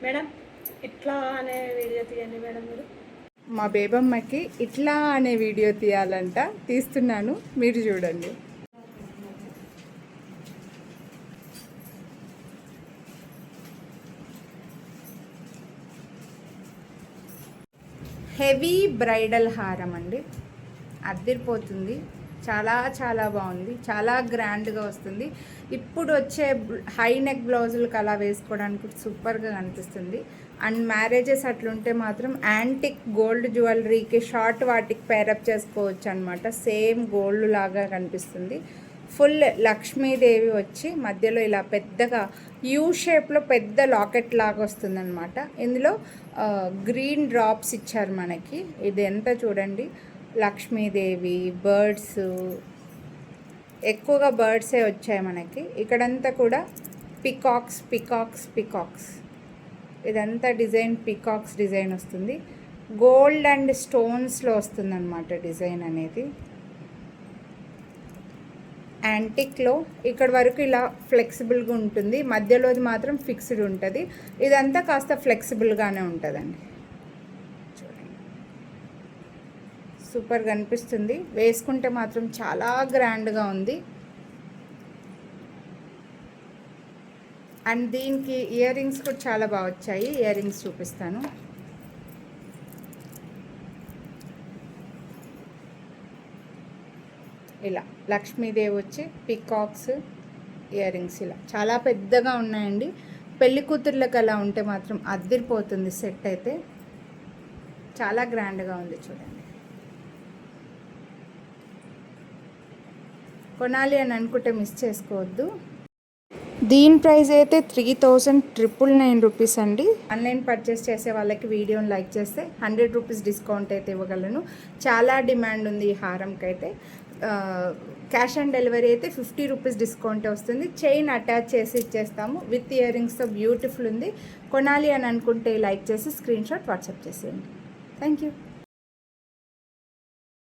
Madam ఇట్లా అనే video తీయండి మేడం మీరు. మా బేబమ్మకి ఇట్లా అనే వీడియో తీయాలంట, తీస్తున్నాను, మీరు చూడండి. హెవీ బ్రైడల్ హారం అండి, అద్దరిపోతుంది. చాలా చాలా బాగుంది, చాలా గ్రాండ్గా వస్తుంది. ఇప్పుడు వచ్చే హై నెక్ బ్లౌజులకు అలా వేసుకోవడానికి సూపర్గా కనిపిస్తుంది. అండ్ మ్యారేజెస్ అట్లుంటే మాత్రం యాంటిక్ గోల్డ్ జ్యువెలరీకి షార్ట్ వాటికి పేరప్ చేసుకోవచ్చు అనమాట. సేమ్ గోల్డ్ లాగా కనిపిస్తుంది. ఫుల్ లక్ష్మీదేవి వచ్చి మధ్యలో ఇలా పెద్దగా యూ షేప్లో పెద్ద లాకెట్ లాగా వస్తుందన్నమాట. ఇందులో గ్రీన్ డ్రాప్స్ ఇచ్చారు మనకి. ఇది ఎంత చూడండి, లక్ష్మీదేవి, బర్డ్స్, ఎక్కువగా బర్డ్సే వచ్చాయి మనకి. ఇక్కడంతా కూడా పికాక్స్ పికాక్స్ పికాక్స్, ఇదంతా డిజైన్ పికాక్స్ డిజైన్ వస్తుంది. గోల్డ్ అండ్ స్టోన్స్లో వస్తుందన్నమాట డిజైన్ అనేది. యాంటిక్లో ఇక్కడ వరకు ఇలా ఫ్లెక్సిబుల్గా ఉంటుంది, మధ్యలోది మాత్రం ఫిక్స్డ్ ఉంటుంది. ఇదంతా కాస్త ఫ్లెక్సిబుల్గానే ఉంటుందండి. చూడండి, సూపర్గా అనిపిస్తుంది. వేసుకుంటే మాత్రం చాలా గ్రాండ్గా ఉంది. అండ్ దీనికి ఇయర్ రింగ్స్ కూడా చాలా బాగా వచ్చాయి. ఇయర్ రింగ్స్ చూపిస్తాను. ఇలా లక్ష్మీదేవి వచ్చి పికాక్స్, ఇయర్ రింగ్స్ ఇలా చాలా పెద్దగా ఉన్నాయండి. పెళ్లి కూతుర్లకు అలా ఉంటే మాత్రం అద్దరిపోతుంది సెట్ అయితే. చాలా గ్రాండ్గా ఉంది చూడండి. కొనాలి అని అనుకుంటే మిస్ చేసుకోవద్దు. దీని ప్రైస్ అయితే 3,999 రూపీస్ అండి. ఆన్లైన్ పర్చేస్ చేసే వాళ్ళకి వీడియోని లైక్ చేస్తే 100 రూపీస్ డిస్కౌంట్ అయితే ఇవ్వగలను. చాలా డిమాండ్ ఉంది ఈ హారంకి అయితే. క్యాష్ ఆన్ డెలివరీ అయితే 50 రూపీస్ డిస్కౌంట్ వస్తుంది. చైన్ అటాచ్ చేసి ఇచ్చేస్తాము విత్ ఇయర్ రింగ్స్తో. బ్యూటిఫుల్ ఉంది. కొనాలి అని అనుకుంటే లైక్ చేసి స్క్రీన్ షాట్ వాట్సాప్ చేసేయండి. Thank you.